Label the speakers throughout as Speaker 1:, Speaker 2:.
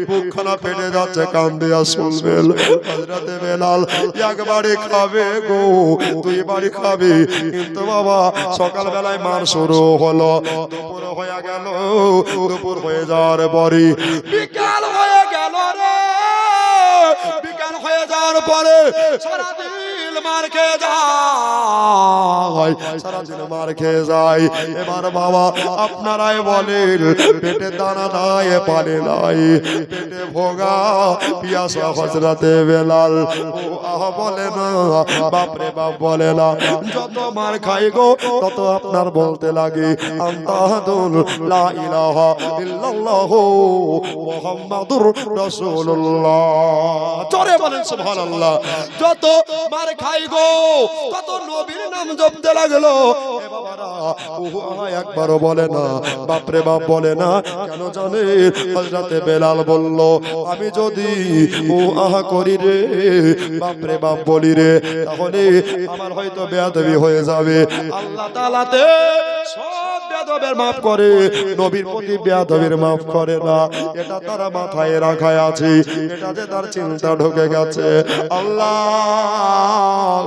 Speaker 1: বুকখানা ফেটে যাচ্ছে, কান্দিয়া শুনবেন। হযরতে বেলাল একবারই খাবে গো, দুইবারই খাবে, কিন্তু বাবা সকালবেলায় মার শুরু হলো, দুপুর হয়ে গেল, দুপুর হয়ে যাওয়ার পরে বিকাল হয়ে গেল রে, বিকাল হয়ে যাওয়ার পরে সারাদিন মার খেয়ে যায়, সারাদিন মার খেয়ে যায়। এবার বাবা আপনারাই বলেন, পেটে দানা নাই, পানি নাই, পেটে ভোগা পিয়াসা হযরতে বেলাল ও আহা বলে না, বাপরে বাপ বলে না, যত মার খাই গো তত আপনার বলতে লাগে আনতাহাদুল লা ইলাহা ইল্লাল্লাহ মুহাম্মাদুর রাসূলুল্লাহ। জোরে বলেন সুবহানাল্লাহ। যত মার খাই গো তত নবীর নাম জপতে লাগলো। এ বাবারা ও একবারও বলে না, বাপরে বাপ বলে না, কেন জানে? হযরতে বেলাল বলল, আমি যদি ও আহা করি রে, বাপরে বাপ বলি রে, তাহলে আমার হয়তো বেয়াদবি হয়ে যাবে। আল্লাহ তাআলাতে সব বেয়াদবের মাফ করে, নবীর প্রতি বেয়াদবের মাফ করে না। এটা তারা মাথায় রাখায় আছে, এটা যে তার চিন্তা ঢুকে গেছে। আল্লাহ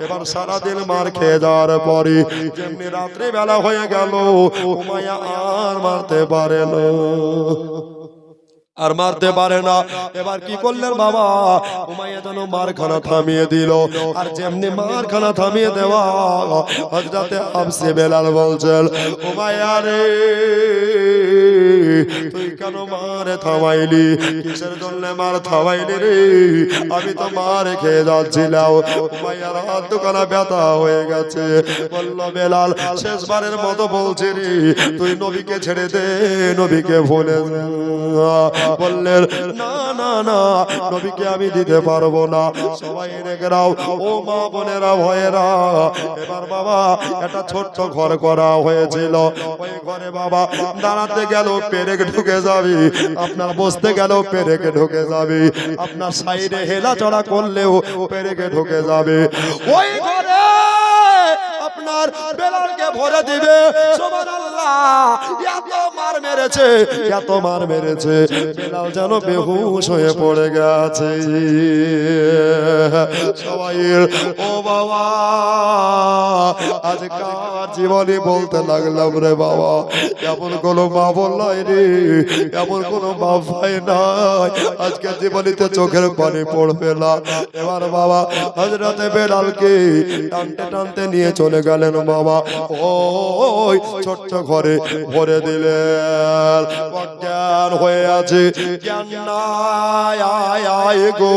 Speaker 1: এবার সারাদিন মার খেয়ে যাওয়ার পরে যেমনি রাত্রি বেলা হয়ে গেল, উমাইয়া আর মারতে পারে না, আর মারতে পারে না। এবার কি করলেন বাবা? উমাইয়া যেন মারখানা থামিয়ে দিল। আর যেমনি মারখানা থামিয়ে দেওয়া, হযরতে হাফসে বেলাল বলছেন, উমাইয়া রে তুই কেন মারে থামাইলি? কিসের জন্য মার থামাইলি রে? আমি তো মার খেয়ে যাচ্ছিলাম। উমাইয়ার হাত দুখানা ব্যথা হয়ে গেছে। বলল, বেলাল শেষবারের মতো বলছি রে, তুই নবীকে ছেড়ে দে, নবীকে ভুলে যা। বললেন, না না না, নবীকে আমি দিতে পারবো না। সবাই রেখে দাও, ও মা বোনেরা ভয়েরা। এবার বাবা একটা ছোট্ট ঘর করা হয়েছিল, ওই ঘরে বাবা দাঁড়াতে গেল পেরেক ঢুকে যাবে, আপনার বসতে গেল পেরেকে ঢুকে যাবে, আপনার সাইডে হেলা চড়া করলেও পেরেকে ঢুকে যাবে। ওই ঘরে আপনার বেলালকে ভরে দিবে। সুবহানাল্লাহ, এত মার মেরেছে, এত মার মেরেছে, বেলাল যেন বেহুশ হয়ে পড়ে গেছে। সবাই ও বাবা আজ কার জীবনে বলতে লাগলাম রে বাবা, এমন কোন মা বললাই রে, এমন কোন বাপ ভাই নাই আজকে জীবনীতে চোখের পানি পড়বে না। এবার বাবা হযরতে বেলালকে টানতে টানতে নিয়ে চলে গেলেন বাবা ওই ছোট্ট ঘরে ভরে দিলেন। অজ্ঞান হয়ে আছে, জ্ঞান নাই আয় গো।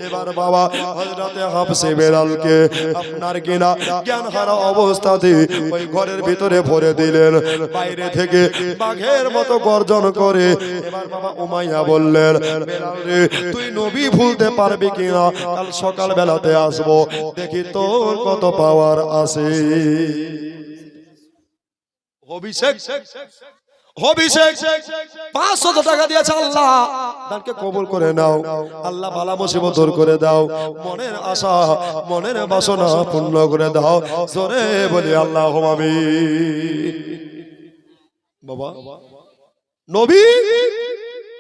Speaker 1: এবার বাবা হযরতে হাফসে বেলালকে আপনার কিনা জ্ঞান হারা অবস্থাতে ওই ঘরের ভিতরে ভরে দিলেন। বাইরে থেকে বাঘের মতো গর্জন করে এবার বাবা উমাইয়া বললেন, বেলাল রে তুই নবী ভুলতে পারবি কিনা? কাল সকাল বেলাতে আসবো, দেখি তোর কত পাওয়ার আছে। অভিষেক 500 টাকা দিয়েছে, আল্লাহ দানকে কবুল করে নাও, আল্লাহ বালা মুসিবত দূর করে দাও, মনের আশা মনের বাসনা পূর্ণ করে দাও। জোরে বলি আল্লাহুম্মা আমিন। বাবা নবী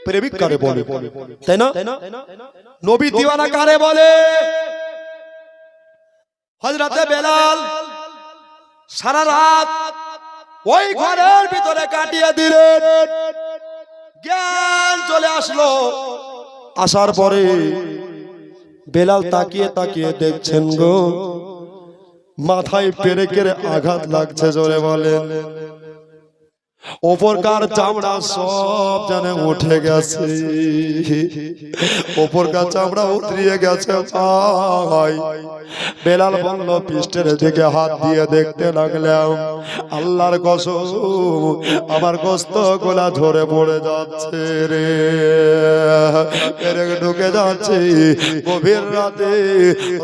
Speaker 1: প্রেমিক কারে বলে, তাই না? নবী দিওয়ানা কারে বলে? হযরতে বেলাল সারা রাত ওই ঘরের ভিতরে কাটিয়ে দিলেন। জ্ঞান চলে আসলো, আসার পরে বেলাল তাকিয়ে তাকিয়ে দেখছেন গো, মাথায় পেরেকের আঘাত লাগছে। জোরে বলেন, ওপরকার চামড়া সব জানে উঠে গেছে, ওপরকার চামড়া উতরিয়ে গেছে। ভাই বেলাল বলল, পৃষ্ঠের দিকে হাত দিয়ে দেখতে লাগলাম, আল্লাহর কসম আমার গোশত গোলা ঝরে পড়ে যাচ্ছে রে, পেরেক ঢুকে যাচ্ছে। গভীর রাতে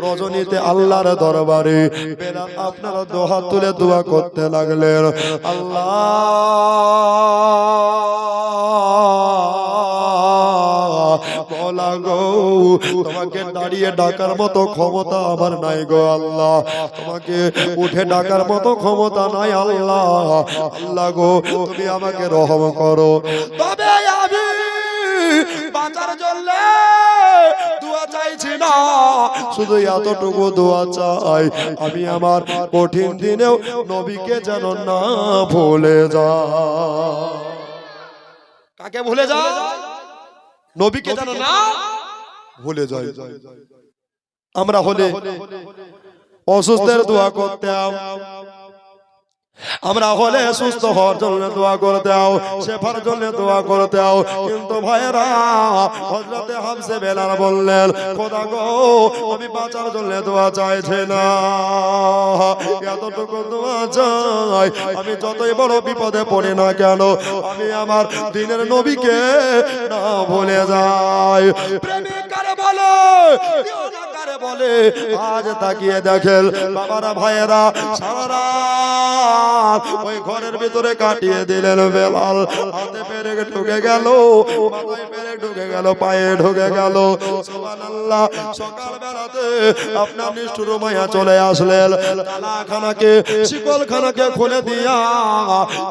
Speaker 1: রজনীতে আল্লাহর দরবারে বেলাল আপনারা দুহাত তুলে দোয়া করতে লাগলেন, আল্লাহ বলা গো, তোমাকে দাঁড়িয়ে ডাকার মতো ক্ষমতা আমার নাই গো আল্লাহ, তোমাকে উঠে ডাকার মতো ক্ষমতা নাই আল্লাহ। আল্লাহ গো তুমি আমাকে রহম করো, তবে আমি বাঁচার জন্য দোয়া চাইছি না, শুধু এতটুকু দোয়া চাই আমি আমার কঠিন দিনেও নবীকে যেন না ভুলে যাই। কাকে ভুলে যায়? নবীকে যেন না ভুলে যায়। আমরা হলে অসুস্থের দোয়া করতাম, আমরা হলে সুস্থ হওয়ার জন্য দোয়া করতাম, শেফার জন্য দোয়া করতাম, কিন্তু ভাইরা হযরতে হামজা বেলাল বললেন খোদা গো আমি বাঁচার জন্য দোয়া চাইছি না, এতটুকু দোয়া চাই আমি যতই বড় বিপদে পড়ি না কেন আমি আমার দিনের নবীকে না ভুলে যাই। প্রেমিক কারে বলে, দিওয়ানা কারে বলে, আজ তাকিয়ে দেখেন বাবারা ভাইয়েরা সারা ওই ঘরের ভিতরে কাটিয়ে দিলেন। বেলাল হাতে পেরেক ঢুকে গেল, মাথায় পেরেক ঢুকে গেল, পায়ে ঢুকে গেল। সুবহানাল্লাহ। সকাল বেলাতে আপনার নিষ্ঠুর মায়া চলে আসলেন, তালাখানাকে শিকলখানাকে খুলে দিয়া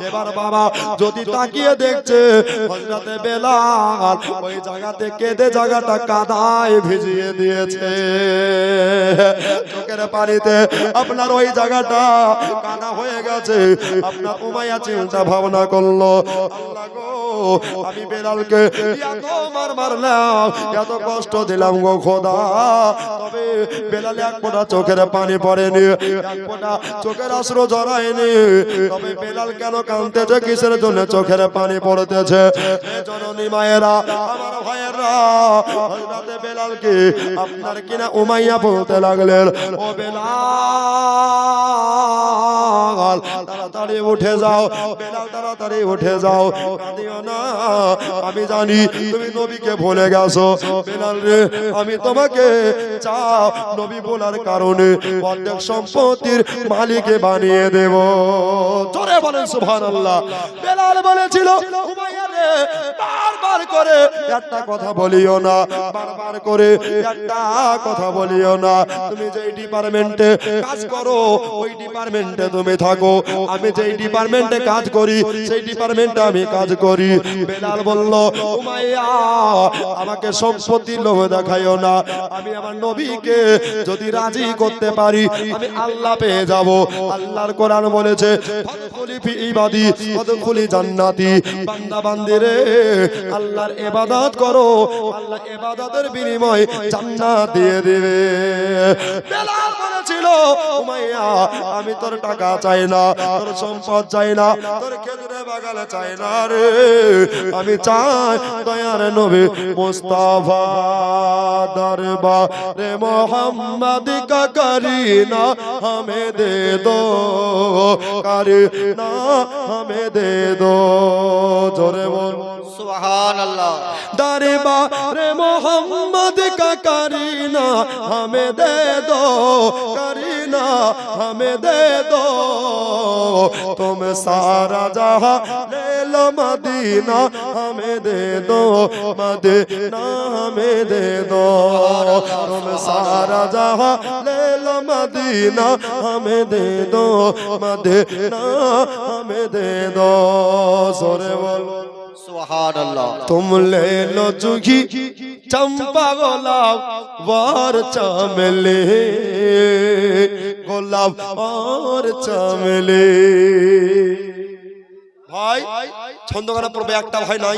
Speaker 1: এবার বাবা যদি তাকিয়ে দেখছে হযরতে বেলাল ওই জায়গাতে কেঁদে জায়গাটা কাদায় ভিজিয়ে দিয়েছে, চোখের পানিতে আপনার ওই জায়গাটা কাদা হয়ে গেছে। আপনার উমাইয়া চিন্তা ভাবনা করলো আল্লাহ গো আমি বেলালকে এত মার মারলাম, এত কষ্ট দিলাম গো খোদা, তবে বেলাল এক ফোঁটা চোখের পানি পড়েনি, এক ফোঁটা চোখের অশ্রু ঝরায়নি, তবে বেলাল কেন কাঁদতেছে, কিসের জন্য চোখের পানি পড়তেছে? জননী মায়েরা আমার ভাইয়েরা হযরতে বেলালকে আপনার কিনা উমাইয়া বলতে লাগলেন ও বেলাল তাড়াতাড়ি উঠে যাও, বেলাল তাড়াতাড়ি উঠে যাও, কাঁদিও না, আমি জানি তুমি নবীকে ভুলে গেছো। বেলাল রে আমি তোমাকে চাও নবী বলার কারণে অর্ধেক সম্পত্তির মালিকে বানিয়ে দেব। জোরে বলেন সুবহানাল্লাহ। বেলাল বলেছিল উমাইয়া রে বারবার করে একটা কথা বলিও না, বারবার করে একটা কথা বলিও না, তুমি যেই ডিপার্টমেন্টে কাজ করো ওই ডিপার্টমেন্টে তুমি থাকো, আমি যেই ডিপার্টমেন্টে কাজ করি সেই ডিপার্টমেন্টে আমি কাজ করি। বেলাল বলল উমাইয়া আমাকে সম্পত্তির লোভ দেখাইও না, আমি আমার নবীকে যদি রাজি করতে পারি আমি আল্লাহ পেয়ে যাব। আল্লাহর কোরআন বলেছে ফাদখুলি ফি ইবাদি ওয়াদখুলি জান্নাতি, বান্দা বান্দিরে আল্লাহর ইবাদত করো, আল্লাহ ইবাদতের বিনিময়ে জান্নাত দিয়ে দিবে। বেলাল বলেছিল উমাইয়া আমি তোর টাকা চাই না, তোর সম্পদ চাই না, তোর খেজুরে বাগানে চাই না রে, আমি চাই দয়ার নবী মুস্তাফা দরবারে মোহাম্মদ কা করিনা हमें दे दो, करीना हमें दे दो। जोरे बोल
Speaker 2: सुभान अल्लाह।
Speaker 1: दरबारे मोहम्मद का करीना हमें दे दो, करीना हमें दे दो, तुम सारा जहां ले लो मदीना हमें दे दो, मदीना हमें दे दो, तुम सारा जहां ले लो मदीना हमें दे दो, मदीना हमें दे दो। जोरे बोलो
Speaker 2: सुभान अल्लाह।
Speaker 1: तुम ले लो जुगी चंपा गोलाब वार चमेली, गोलाब और चमेली। ভাই ছন্দগানা পড়বে একটা ভাই নাই,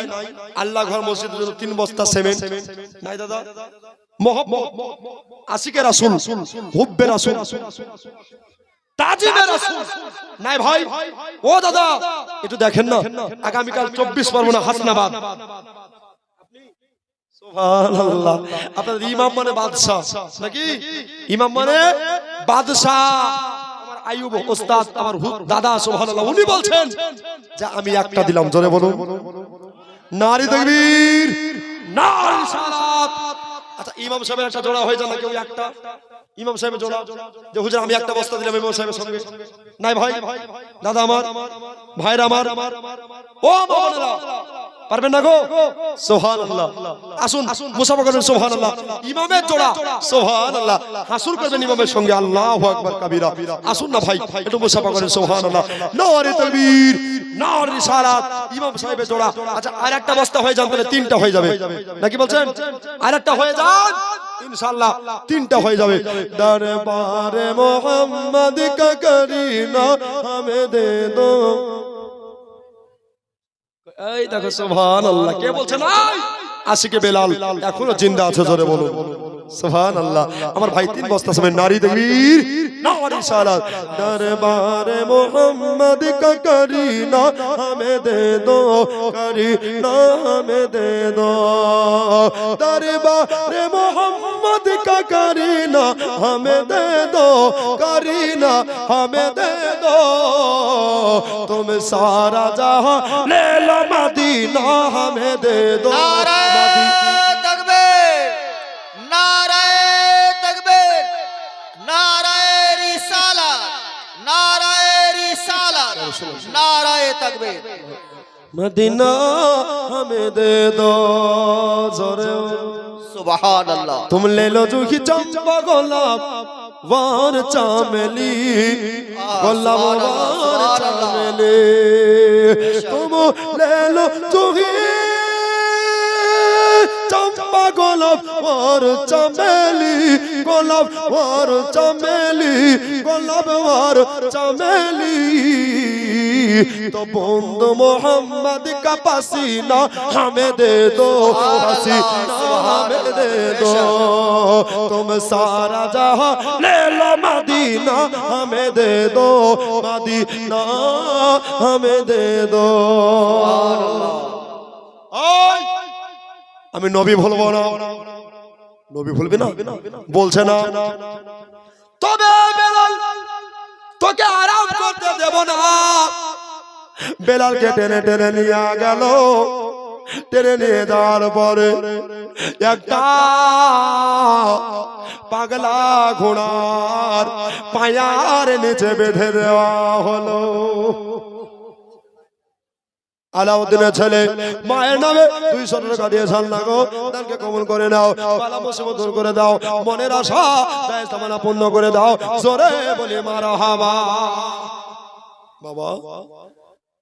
Speaker 1: আল্লাহ ঘর মসজিদের জন্য 3 বস্তা সিমেন্ট নাই দাদা, মোহাম্মদ আশিকে রাসূল, হুব্বে রাসূল, তাজিবে রাসূল নাই ভাই। ও দাদা একটু দেখেন না আগামীকাল 24 পরগনা হাসনাবাদ, সুবহানাল্লাহ, আপনাদের ইমাম মানে বাদশা নাকি? ইমাম মানে বাদশা। আমার আইয়ুব ওস্তাদ আমার দাদা সুবহানাল্লাহ উনি বলছেন যে আমি একটা দিলাম, জোরে বলুন নারী তাকবীর, নারী সালাত। আচ্ছা ইমাম সাহেবের একটা জোড়া হয়ে যায় না কেউ একটা? ইমাম সাহেবের জোড়া যে হুজুর আমি একটা বস্তা দিলাম ইমাম সাহেবের সঙ্গে নাই ভাই দাদা আমার ভাইরা আমার ও বোনেরা পারবেন না গো সুবহানাল্লাহ আসুন মুসাফা করবেন সুবহানাল্লাহ ইমামের জোড়া সুবহানাল্লাহ হাসুর করবেন ইমামের সঙ্গে আল্লাহু আকবার কাবীরা আসুন না ভাই একটু মুসাফা করেন সুবহানাল্লাহ নারে তাকবীর নারে রিসালাত ইমাম সাহেবের জোড়া আচ্ছা আরেকটা বস্তা হয়ে যান তাহলে তিনটা হয়ে যাবে নাকি বলছেন আরেকটা হয়ে যান ইনশাআল্লাহ তিনটা হয়ে যাবে দরবারে মোহাম্মদ কা করিনা হমে দে দো এই দেখো সুবহানাল্লাহ কে বলছেন আশিকে বেলাল এখনো জিন্দা আছে জোরে বলুন সুবহানাল্লাহ আমার ভাই তিন বস্তা সময় নারী তাকবীর নারী সালাত দরবারে মোহাম্মদ কা করিনা হমে দে দো করিনা হমে দে দো দরবারে মোহাম্মদ কা করিনা হমে দে দো করিনা হমে দে দো तुम सारा जहां ले लो मदीना हमें दे दो
Speaker 2: नारे तकबीर नारे तकबीर नारे रिसालत नारे रिसालत नारे तकबीर
Speaker 1: मदीना हमें दे दो जोरे
Speaker 2: सुभान अल्लाह
Speaker 1: तुम ले लो जूही चंपा गुलाब वार चामेली गुलाब वार चामेली तुम ले लो जूही चंपा गुलाब वार चामेली गुलाब वार चामेली गुलाब वार चामेली तो बंदो मोहम्मद का पसीना हमें दे दो पसीना हमें दे दो तुम सारा जहां ले लो मदीना हमें दे दो मदीना हमें दे दो আমি নবী বলবো না নবী বলবি না বলছে না তবে বেলাল তোকে আরাম করতে দেব না বেলালকে টেনে টেনে নিয়ে গেল টেনে নিয়ে যাওয়ার পরে একটা পাগলা ঘোড়ার পায়ার নিচে বেঁধে দেওয়া হলো আলাউদ্দিনের ছেলে মায়ের নামে 200 টাকা দিয়েছেন না গো দানকে কবুল করে নাও বালা মুসিবত দূর করে দাও মনের আশা দায় তামান্না পূর্ণ করে দাও জোরে বলি মারহাবা বাবা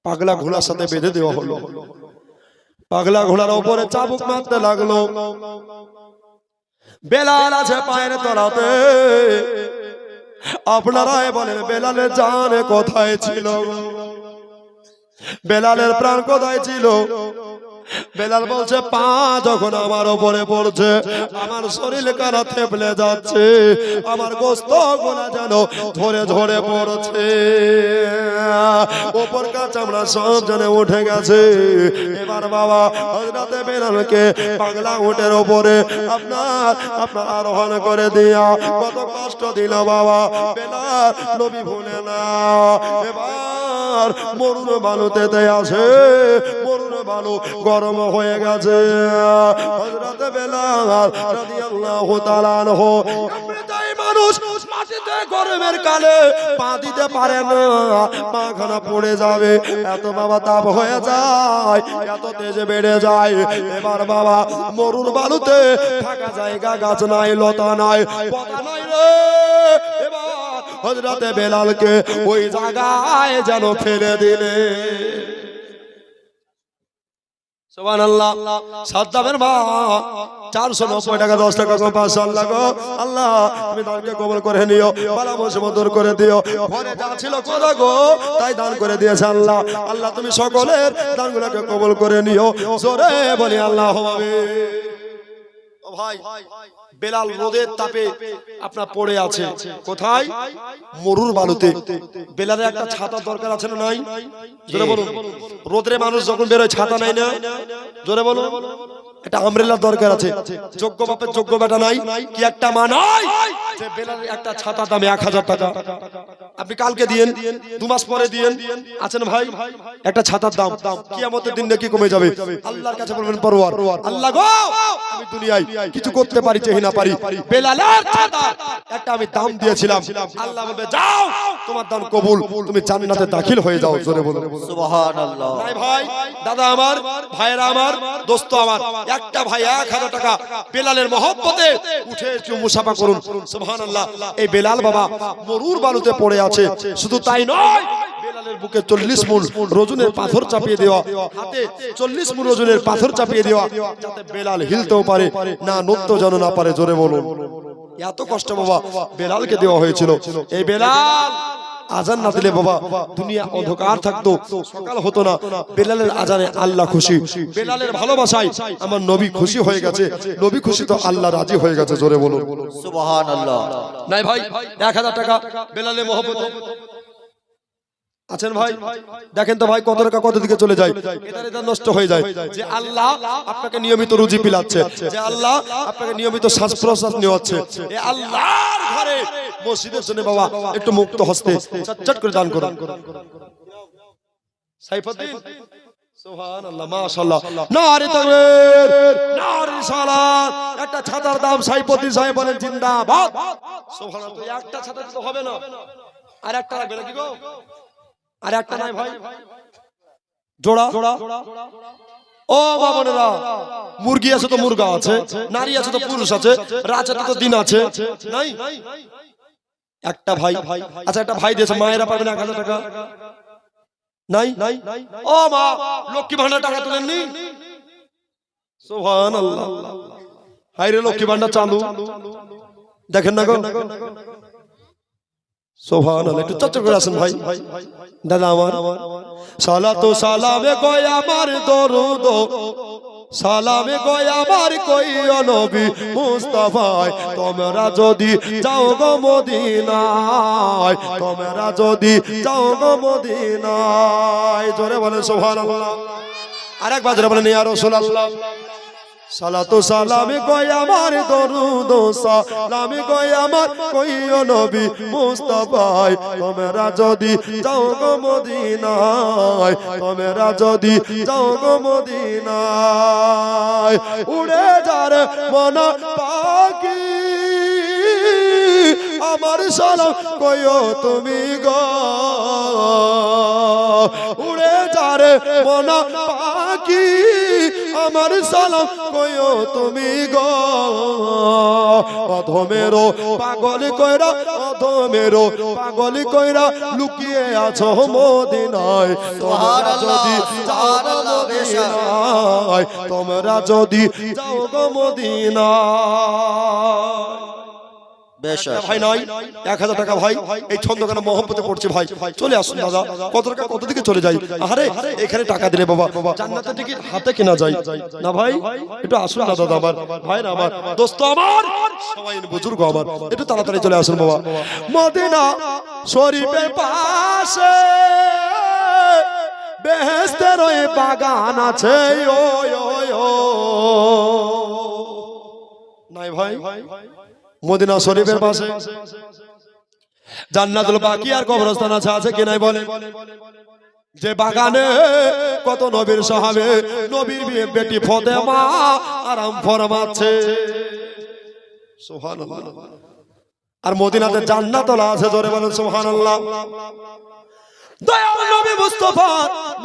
Speaker 1: পাগলা ঘোড়ার সাথে বেঁধে দেওয়া হলো পাগলা ঘোড়ার উপরে চাবুক মারতে লাগলো বেলাল আছে পায়ের তলাতে আপনারাই বলেন বেলালের জান কোথায় ছিল বেলালের প্রাণ কোথায় ছিল বেলাল বলছে পা যখন আমার উপরে পড়ছে আমার শরীর কারা থেপলে যাচ্ছে আমার গোস্ত গোলা যেন ধরে ধরে পড়ছে উপরকার চামড়া সব জনে উঠে গেছে এবার বাবা হযরতে বেলালকে পাগলা উটের উপরে আপনার আরোহণ করে দিয়া কত কষ্ট দিল বাবা বেলাল নবী ভুলে না এবার মরুন বালুতে আসে মরুন বালু গরম হয়ে গেছে হযরতে বেলাল রাদিয়াল্লাহু তাআলা আনহু এমনিতেই মানুষ মাটিতে গরমের কালে পা দিতে পারে না পাখানা পড়ে যাবে এত বাবা তাপ হয়ে যায় এত তেজে বেড়ে যায় এবার বাবা মরুর বালুতে থাকা জায়গা গাছ নাই লতা নাই পাতা নাই রে এবার হযরতে বেলালকে ওই জায়গায় যেন ফেলে দিলে সুবহানাল্লাহ সাদ্দামের মা 490 টাকা 10 টাকা কম 500 লাগো আল্লাহ তুমি দানকে কবুল করে নিও বালা মুসিবত দূর করে দিও ঘরে যা ছিল কোদা গো তাই দান করে দিয়েছে আল্লাহ আল্লাহ তুমি সকলের দানগুলোকে কবুল করে নিও জোরে বলি আল্লাহু আমিন ও ভাই বেলাল রোদের তাপে আপনার পড়ে আছে কোথায় মরুর বালুতে বেলালের একটা ছাতা দরকার আছে না নাই জোরে বলুন রোদরে মানুষ যখন বের হয় ছাতা নাই না জোরে বলুন একটা আমব্রেলা দরকার আছে যোগ্য বাপের যোগ্য বেটা নাই কি একটা মা নাই যে বেলালের একটা ছাতা দাম 1000 টাকা আপনি কালকে দিয়েন 2 মাস পরে দিয়েন আছেন ভাই একটা ছাতার দাম কিয়ামতের দিন নাকি কমে যাবে আল্লাহর কাছে বলবেন পরওয়ার আল্লাহ গো আমি আমি দুনিয়ায় কিছু করতে পারি চাই না পারি, বেলালের ছাতা একটা আমি দাম দিয়েছিলাম, আল্লাহ বলবে যাও তোমার দান কবুল, তুমি জান্নাতে দাখিল হয়ে যাও। জোরে বলুন
Speaker 2: সুবহানাল্লাহ।
Speaker 1: নাই ভাই, দাদা আমার, ভাইরা আমার, দোস্ত আমার, একটা ভাই 1000 টাকা বেলালের মহব্বতে উঠে একটু মুসাফা করুন। সুবহানাল্লাহ। এই বেলাল বাবা মরুর বালুতে পড়ে আছে, শুধু তাই নয়, বেলালের বুকে 40 মুন ওজনের পাথর চাপিয়ে দেওয়া, হাতে 40 মুন ওজনের পাথর চাপিয়ে দেওয়া, যাতে বেলাল হিলতেও পারে না, নড়তেও যেন না পারে। জোরে বলুন। এত কষ্ট বাবা বেলালকে দেওয়া হয়েছিল। এই বেলাল আজান না দিলে বাবা দুনিয়া অন্ধকার থাকতো, সকাল হতো না। বেলালের আজানে আল্লাহ খুশি, বেলালের ভালোবাসায় আমার নবী খুশি হয়ে গেছে, নবী খুশি তো আল্লাহ রাজি হয়ে গেছে। জোরে বলুন
Speaker 2: সুবহানাল্লাহ।
Speaker 1: নাই ভাই 1000 টাকা বেলালের মহব্বতে আছেন ভাই, দেখেন তো ভাই কত টাকা কত দিকে চলে যায়, এটা নষ্ট হয়ে যায়। যে আল্লাহ আপনাকে নিয়মিত রুজি পিলাচ্ছে, যে আল্লাহ আপনাকে নিয়মিত শ্বাস প্রশ্বাস নেওয়াচ্ছে, এই আল্লাহর ঘরে মসজিদের জন্য বাবা একটু মুক্ত হস্তে চটচট করে দান করুন। সাইফুদ্দিন সুবহানাল্লাহ মাশাআল্লাহ, নারে তাকবীর, নারে রিসালাত। একটা ছাতার দাম সাইফুদ্দিন সাহেব বলেন জিন্দাবাদ। সুবহানাল্লাহ। একটা ছাতা তো হবে না, আর একটা লাগবে নাকি গো? আর একটা নাই ভাই, জোড়া। ও বাবারা, মুরগি আছে তো মুরগা আছে, নারী আছে তো পুরুষ আছে, রাত আছে তো দিন আছে, নাই একটা ভাই। আচ্ছা একটা ভাই দিয়েছে, মায়েরা পাবেন 1000 টাকা, নাই? ও মা, লক্ষ্মী ভান্ডার টাকা তোলেননি? সুবহানাল্লাহ। হায়রে লক্ষ্মী ভান্ডার চালু, দেখেন না গো। সুবহানাল্লাহ। একটু চচ্চর করে আসেন ভাই, দাদা আমার। সালাতু সালামে কই আমার দরুদ, সালামে কই আমার কই নবী মুস্তাফায়, তোমরা যদি যাও গো মদিনায়, তোমরা যদি যাও গো মদিনায়। জোরে বলেন সুবহানাল্লাহ। আরেকবার জোরে বলেন ইয়া রাসূলুল্লাহ। সালাতু সালামে কই আমার দরুদ, সালামে কই আমার কই নবী মুস্তাফায়, তোমরা যদি যাও গো মদিনায়, তোমরা যদি যাও গো মদিনায়। উড়ে যার মন পাখি আমার সালাম কইও তুমি গো, উড়ে যার মন পাখি আমার সালাম কইও তুমি গো। অধমেরো পাগল কইরা, অধমেরো পাগল কইরা লুকিয়ে আছো মদিনায়, তোমরা যদি যাও গো মদিনায়, তোমরা যদি যাও গো মদিনায়। ভাই নাই 1000 টাকা ভাই, এই ছন্দগানা মহব্বতে পড়ছে ভাই, চলে আসুন দাদা। কত টাকা কত দিকে চলে যায়? আরে এখানে টাকা দিলে বাবা জান্নাতের টিকিট হাতে কেনা যায় না ভাই, একটু আসুন না দাদা আমার, ভাইরা আমার, দোস্ত আমার, সবাই বুজুর্গ আমার, একটু তাড়াতাড়ি চলে আসুন বাবা। মদিনা শরীফের পাশে বেহেশতের ওই বাগান আছে, ও নাই ভাই? মদিনা শরীফের পাশে জান্নাতুল বাকি আর কবরস্থান আছে, আছে কি নাই বলেন? যে বাগানে কত নবীর সাহাবে, নবীর বেটি ফাতেমা আরাম ফরমাচ্ছে। সুবহানাল্লাহ। আর মদিনাতে জান্নাতুল আছে, জোরে বলেন সুবহানাল্লাহ। দয়াল নবী মুস্তাফা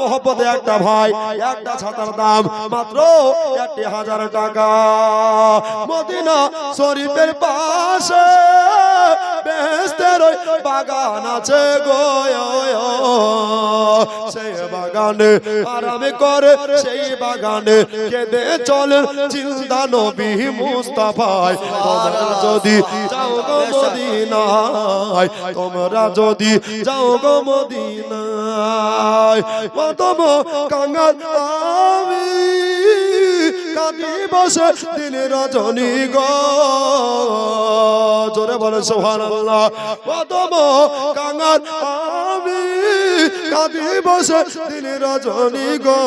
Speaker 1: মহব্বতে একটা ভাই, একটা ছাতার দাম মাত্র 1000 টাকা। মদিনা শরীফের পাশে বেহেশতের ওই বাগান আছে গো, সেই বাগানে আরামে করে, সেই বাগানে কেঁদে চলেন জিন্দা নবী মুস্তাফায়। তোমরা যদি যাও গো মদিনায়, তোমরা যদি যাও গো মদিনায়, মাতম কাঙ্গাল আমি কাঁদি বসে দিন রজনী গো, জোরে বলে সুবহানাল্লাহ। মাতম কাঙ্গাল আমি কাঁদি বসে দিন রজনী গো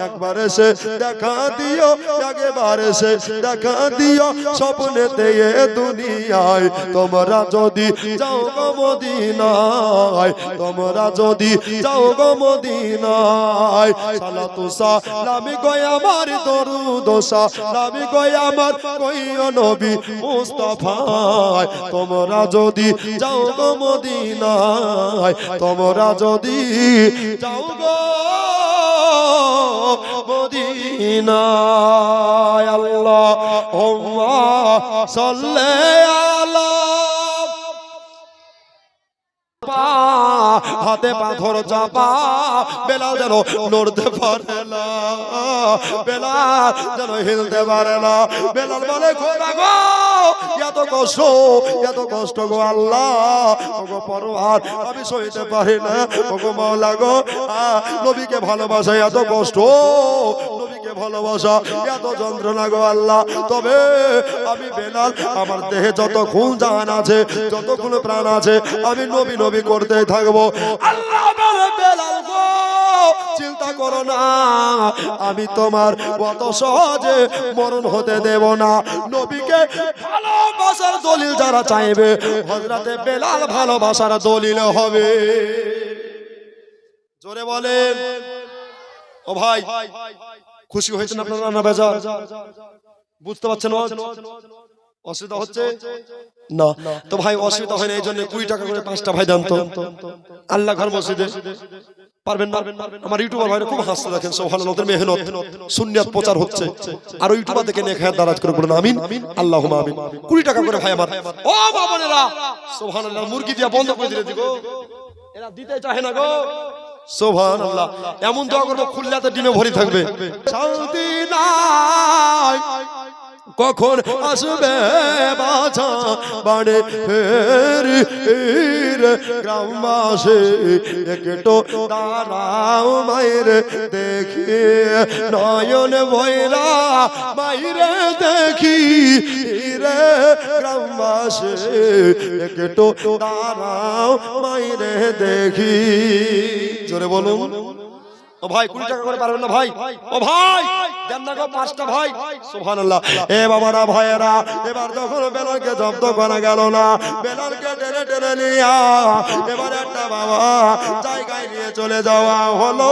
Speaker 1: একবার এসে দেখা দিও একবার এসে দেখা দিও স্বপ্নেতে এ দুনিয়ায় তোমরা যদি যাও গো মদিনায় তোমরা যদি যাও গো মদিনায় সালাতু সালামি গো আমার দরুদ সালামি গো আমার কইও নবী মুস্তাফায় তোমরা যদি যাও গো মদিনায় তোমরা যদি যাও গো মদিনায় আল্লাহুম্মা সাল্লি আলা হাতে পাথর চাপা বেলাল যেন নড়তে পারে না বেলাল যেন হিলতে পারে না বেলাল বলে খোদা গো এত কষ্ট গো আল্লাহ ওগো পরওয়ার আমি সইতে পারি না ওগো মাওলা গো নবীকে ভালোবাসা এত কষ্ট নবীকে ভালোবাসা এত যন্ত্রণা গো আল্লাহ তবে আমি বেলাল আমার দেহে যত খুন জান আছে যত খুন প্রাণ আছে আমি নবী নবী করতে থাকবো আল্লাহ বলে বেলাল গো চিন্তা করো না আমি তোমার কত সহজে মরণ হতে দেব না নবীকে ভালোবাসার দলিল যারা চাইবে হযরতে বেলাল ভালোবাসার দলিল হবে জোরে বলেন ও ভাই খুশি হয়েছেন আপনারা না বেজার বুঝতে পারছেন অসুবিধা হচ্ছে না তো ভাই অসুবিধা হয় না এই জন্য 20 টাকা করে 5টা ভাই দেন তো আল্লাহ ঘর মসজিদে পারবেন না আমার ইউটিউবার ভাইরা খুব হাসতে দেখেন সুবহানাল্লাহ ওদের মেহনত সুন্নাত প্রচার হচ্ছে আর ইউটিউবার দেখে নেক হায়াত দারাজ করে বলেন আমিন আল্লাহুম্মা আমিন 20 টাকা করে ভাই আমার ও বাবানেরা সুবহানাল্লাহ মুরগি দিয়া বন্ধ করে দিলে দিগো এরা দিতে চায় না গো সুবহানাল্লাহ এমন দোয়া করব খুললাতে ডিমে ভরি থাকবে শান্তি নাই কখন আসবে বাছা বাড়ে ফের গ্রামবাসী একটু দাঁড়াও মাইরে দেখি নয়ন বৈরা মাইরে দেখি রে গ্রামবাসী একটু দাঁড়াও মাইরে দেখি জোরে বলুন ও ভাই 20 টাকা করে পারবেন না ভাই ও ভাই দেন না গো 5টা ভাই সুবহানাল্লাহ এ বাবারা ভাইয়েরা এবার যখন বেলালকে জব্দ করা গেল না বেলালকে টেনে টেনে নিয়া এবার একটা বাবা জায়গায় নিয়ে চলে যাওয়া হলো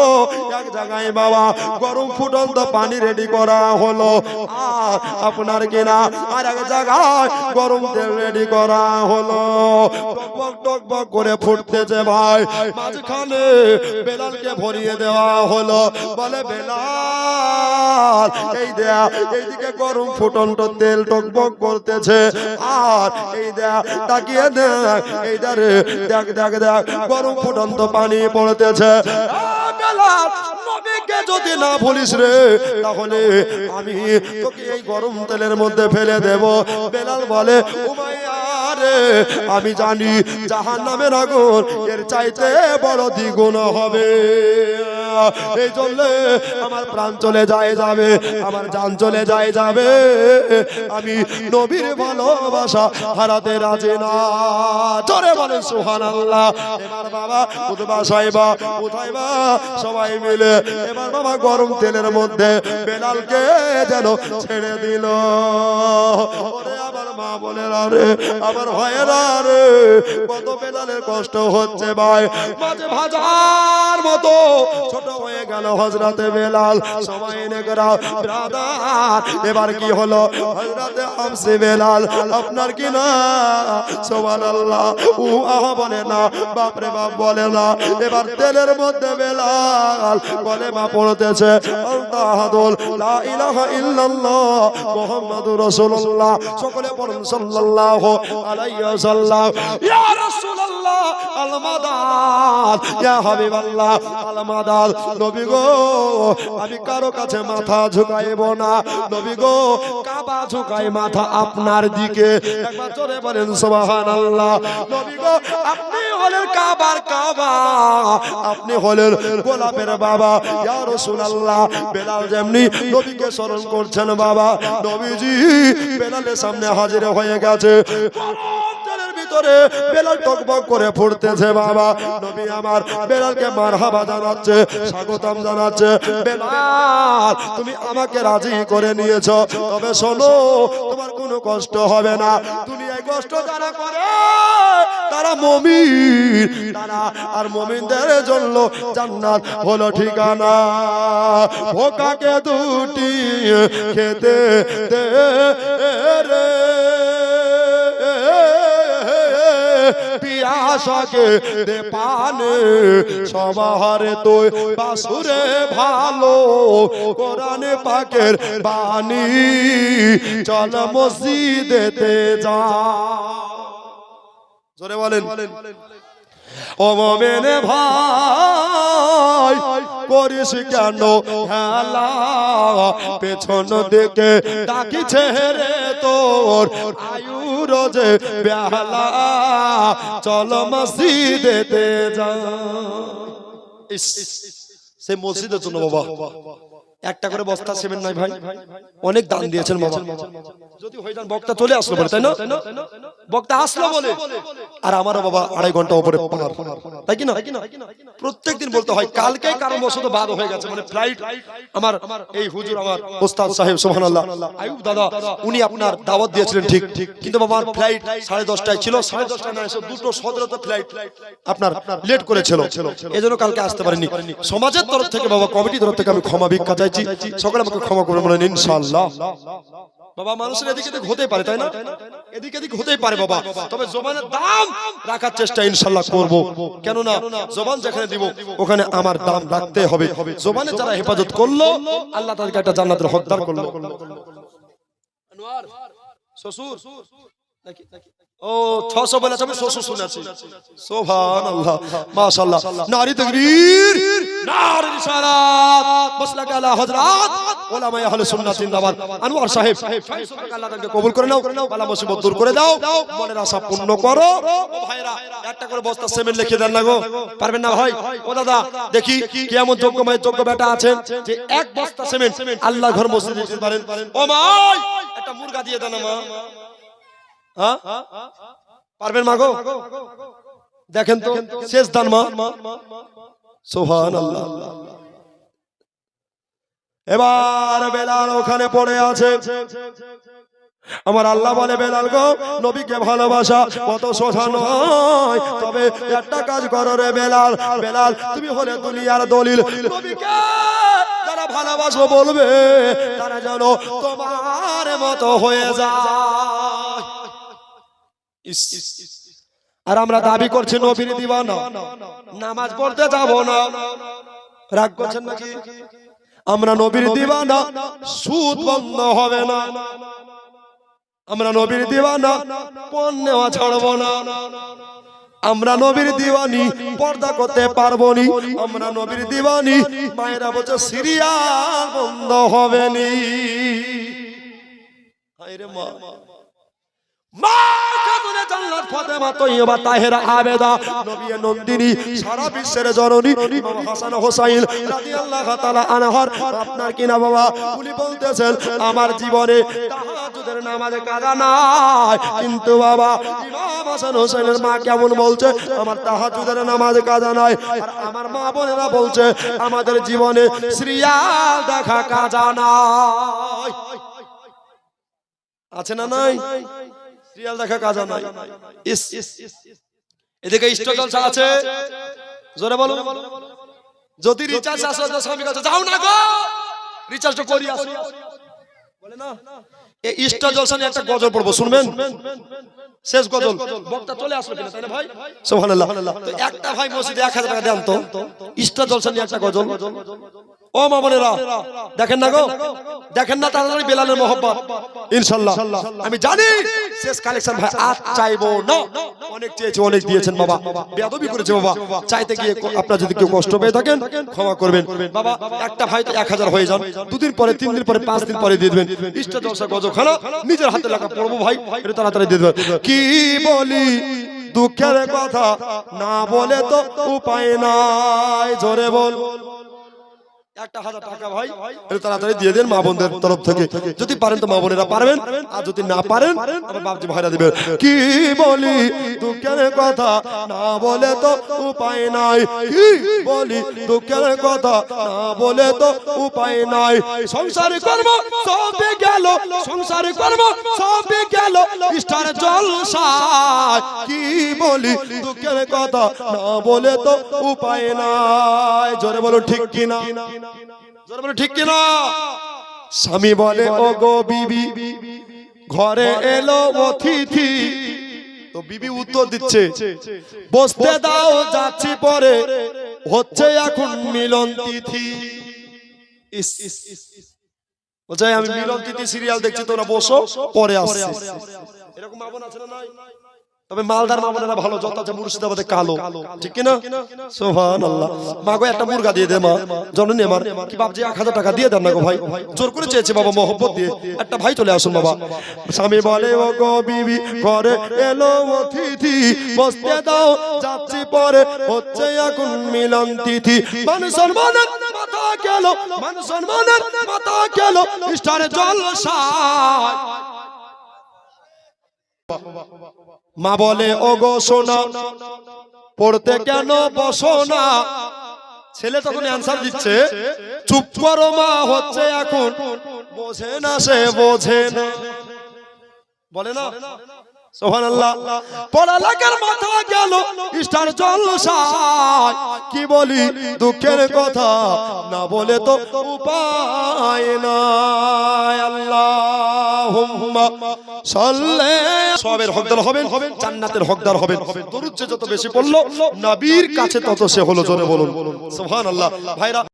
Speaker 1: এক জায়গায় বাবা গরম ফুটন্ত পানি রেডি করা হলো আর আপনার কিনা আর এক জায়গায় গরম তেল রেডি করা হলো টকবক টকবক করে ফুটতেছে ভাই মাঝখানে বেলালকে ভরিয়ে দেওয়া হলো বলে বেলাল এই দেয়া এইদিকে গরম ফুটন্ত তেল টকবক করতেছে আর এই দেয়া তাকিয়ে দেখ এই দারে দেখ দেখ দেখ গরম ফুটন্ত পানি পড়তেছে বেলাল নবীকে যদি না ভুলিস রে তাহলে আমি তোকে এই গরম তেলের মধ্যে ফেলে দেব বেলাল বলে উমাইয়া রে আমি জানি জাহান্নামের আগুন এর চাইতে বড় দ্বিগুণ হবে এই জন্য আমার প্রাণ চলে যাবে আমার জান চলে যাবে আমি নবীর ভালোবাসা হারাতে রাজি না জোরে বলেন সুবহানাল্লাহ এবার বাবা উতবা সাহেবা উঠাইবা সবাই মিলে এবার বাবা গরম তেলের মধ্যে বেলালকে যেন ছেড়ে দিল ওরে আমার মা বলে রে আমার ভাইয়েরা রে কত বেলালের কষ্ট হচ্ছে ভাই মাঝে ভাজার মতো ছোট হয়ে গেল হযরতে বেলাল সবাই নেকরা ব্রাদার এবার কি হলো হযরতে হামসে বেলাল আপনার কি না সুবহানাল্লাহ ও আহা বলে না বাপ রে বাপ বলে না এবার তেলের মধ্যে বেলাল কলেমা পড়তেছে আল্লাহুল লা ইলাহা ইল্লাল্লাহ মুহাম্মাদুর রাসূলুল্লাহ সকলে পড়ুন সাল্লাল্লাহু আলাইহি ওয়াসাল্লাম ইয়া রাসূলুল্লাহ আল মাদাদ ইয়া হাবিবাল্লাহ আল মাদাদ নবী গো আমি কারো কাছে মাথা ঝুঁকাইব না নবী গো কাবা ঝুঁকাই মাথা আপনার দিকে একবার জোরে বলেন সুবহানাল্লাহ নবী গো আপনি হলেন কাবার কাবা আপনি হলেন গোলাপের বাবা ইয়া রাসূলুল্লাহ বেলাল যেমনি নবীকে স্মরণ করছেন বাবা নবীজি বেলালের সামনে হাজির হয়ে গেছে ভিতরে বেলাল টকবক করে ফুটতেছে বাবা। নবী আমার বেলালকে মারহাবা জানাচ্ছে, স্বাগতম জানাচ্ছে। বেলাল তুমি আমাকে রাজি করে নিয়েছো, তবে শোনো তোমার কোনো কষ্ট হবে না। তুমি এই কষ্ট যারা করে তারা মুমিন, তারা আর মুমিনদের জন্য জান্নাত হলো ঠিকানা। ভোকাকে দুটি খেতে দে রে, পিয়াসাকে দে পানে, সবারে তুই বাসুরে ভালো, কোরআনে পাকের বাণী চল মসজিদেতে যা। জোরে বলেন। ও মোমেন ভাই করিস কেন হেলা, পেছন দিকে ডাকিছে রে তোর আয়ু রোজে বেলা, চল মসজিদেতে যা। সে মসজিদের জন্য বাবা একটা করে বস্তা সেবেন নাই ভাই, অনেক দান দিয়েছেন বাবা। যদি হয়ে যান বক্তা চলে আসলো বলে, তাই না? বক্তা আসলো বলে আর আমারও বাবা 2.5 ঘন্টা উপরে পার, তাই কি না? প্রত্যেকদিন বলতে হয়। কালকে কারণ বশত বাদ হয়ে গেছে, মানে ফ্লাইট আমার এই হুজুর আমার ওস্তাদ সাহেব সুবহানাল্লাহ আয়ুব দাদা উনি আপনার দাওয়াত দিয়েছিলেন ঠিক, কিন্তু বাবা আমার ফ্লাইট 10:30টায় ছিল, 10:30টায় না এসে 2:17 ফ্লাইট আপনার লেট করেছিল, এজন্য কালকে আসতে পারিনি। সমাজের তরফ থেকে বাবা, কমিটির তরফ থেকে আমি ক্ষমা ভিক্ষা চাইছি, সকলে আমাকে ক্ষমা করবেন বলেন ইনশাআল্লাহ। বাবা মানুষের এদিক এদিক হতেই পারে, তাই না? এদিক এদিক হতেই পারে বাবা, তবে জবানের দাম রাখার চেষ্টা ইনশাআল্লাহ করব। কেন না জবান যেখানে দিব ওখানে আমার দাম রাখতে হবে। জবানে যারা হেফাজত করলো আল্লাহ তাদেরকে একটা জান্নাতের হকদার করলো। আনোয়ার শ্বশুর নাকি? ও 600 বলেছে, আমি 600 শুনেছি। সুবহানাল্লাহ মাশাআল্লাহ। নারী তাকবীর, নারী রিসালাত, মাসলাক আলা হযরত উলামা আহলে সুন্নাত জিন্দাবাদ। আনোয়ার সাহেব আল্লাহ তাআলা কবুল করে নাও, বালা মুসিবত দূর করে দাও, মনের আশা পূর্ণ করো। ও ভাইরা একটা করে বস্তা সিমেন্ট লিখে দেন না গো, পারবেন না ভাই? ও দাদা দেখি কিয়ামত যোগ্যময় যোগ্য বেটা আছেন যে এক বস্তা সিমেন্ট আল্লাহ ঘর মসজিদে দিতে পারেন। ও মাই একটা মুরগা দিয়ে দেন মা। হ্যাঁ পারবেন মা গো? দেখেন তো শেষ দান মা। সুবহানাল্লাহ। এবার বেলাল ওখানে পড়ে আছে। আমার আল্লাহ বলে বেলাল গো, নবীকে ভালোবাসা কত সোজা নয়, তবে একটা কাজ করো রে বেলাল। বেলাল তুমি হলে দুনিয়ার দলিল, নবীকে যারা ভালোবাসবো বলবে তারা যেন তোমার মতো হয়ে যায়। আর আমরা দাবি করছি নবীর দিওয়ানা, নামাজ পড়তে যাব না, রাগ করছেন নাকি? আমরা নবীর দিওয়ানা, সুদ বন্ধ হবে না। আমরা নবীর দিওয়ানা, পণ নেওয়া ছাড়বো না। আমরা নবীর দিওয়ানি, পর্দা করতে পারবো নি। আমরা নবীর দিওয়ানি, মায়েরা বলছে সিরিয়াল বন্ধ হবে নি। হায়রে মা, মা কামনে জান্নাত ফাতেমা তয়্যিবা তাহেরা আবেদা নবী নন্দিনী, সারা বিশ্বের জননী ইমাম হাসান হোসাইন রাদিয়াল্লাহু তাআলা আনহার আপনার কিনা বাবা উনি বলতেছেন আমার জীবনে তাহাজ্জুদের নামাজে কাজা নাই, কিন্তু বাবা ইমাম হাসান হোসাইনের মা কেমন বলছে আমার তাহাজ্জুদের নামাজে কাজা নাই। আর আমার মা বোনেরা বলছে আমাদের জীবনে সিরিয়াল দেখা কাজা নাই। আছে না নাই? সিরিয়াল দেখা কাজা নাই। এদিকে ইষ্ট জলসা আছে, জোরে বলো। যদি রিচার্জ আসে তো স্বামী কাছে যাও না গো, রিচার্জটা করি আসো বলে না। এই ইষ্ট জলসা নিয়ে একটা গজল পড়বো, শুনবেন? শেষ গজল, বক্তা চলে আসলো কিনা, তাই না ভাই? সুবহানাল্লাহ। তো একটা ভাই মসজিদে 1000 টাকা দেন তো, ইষ্ট জলসা নিয়ে একটা গজল। ও মা বোনেরা দেখেন না গো, দেখেন না তাড়াতাড়ি বেলালের মহব্বত ইনশাআল্লাহ। আমি জানি শেষ কালেকশন ভাই আজ চাইবো না, অনেক চেয়েছে অনেক দিয়েছেন বাবা, বেয়াদবি করেছে বাবা। চাইতে গিয়ে আপনারা যদি কেউ কষ্ট পেয়ে থাকেন ক্ষমা করবেন বাবা। একটা ভাই তো 1000 হয়ে যান, 2 দিন পরে 3 দিন পরে 5 দিন পরে দিয়ে দিবেন। ইষ্ট জলসা গজখানা নিজের হাতে লেখা পড়বো ভাই, এটা তাড়াতাড়ি দিয়ে দিবেন। কি বলি দুঃখের কথা, না বলে তো উপায় নাই, জোরে বল। একটা 1000 টাকা ভাই এটা তাড়াতাড়ি দিয়ে দেন মা বোনদের তরফ থেকে, যদি পারেন তো মা বোনেরা পারবেন, আর যদি না পারেন আমার বাপজি ভাইরা দিবেন। কি বলি দুঃখের কথা না বলে তো উপায় নাই, কি বলি দুঃখের কথা না বলে তো উপায় নাই। সংসার কর্ম সবে গেল, সংসার কর্ম সবে গেল স্টার জলসায়, কি বলি দুঃখের কথা না বলে তো উপায় নাই। জোরে বলো ঠিক কিনা, জোরে বলো ঠিক কিনা। স্বামী বলে ও গো বিবি ঘরে এলো অতিথি, তো বিবি উত্তর দিচ্ছে বসতে দাও যাচ্ছি পরে, হচ্ছে এখন মিলন তিথি। বলছে আমি মিলন তিথি সিরিয়াল দেখছি, তোমরা বসো পরে আসছি। এরকম মা বোন আছে না নাই? তবে মালদার মা বোনেরা ভালো, যত আছে মুর্শিদাবাদে কালো, ঠিক কিনা? সুবহানাল্লাহ। মা গো একটা মুরগা দিয়ে দে মা, জননী আমার কি বাপ যে 1000 টাকা দিয়ে দেন না গো ভাই, জোর করে চেয়েছে বাবা মহব্বত দিয়ে, একটা ভাই চলে আসুন বাবা। স্বামী বলে ও গো বিবি ঘরে এলো অতিথি, বসতে দাও যাচ্ছি পরে, হচ্ছে এখন মিলন তিথি। মান সম্মানের মাথা গেল, মান সম্মানের মাথা গেল স্টারে জলসায়। মা বলে ও গো সোনা পড়তে কেন বসো না, ছেলে তখন অ্যানসার দিচ্ছে চুপ করো মা, হচ্ছে এখন বোঝে না সে বোঝে না, বলে না সুবহানাল্লাহ। পড়ালেখার মাথা গেল স্টার জলসায়, কি বলি দুঃখের কথা না বলে তো উপায় নাই। আল্লাহুম্মা সাল্লি, সওয়াবের হকদার হবেন, জান্নাতের হকদার হবেন। দরুদ যত বেশি পড়লো নবীর কাছে তত সে হলো, জোরে বলুন সুবহানাল্লাহ। ভাইরা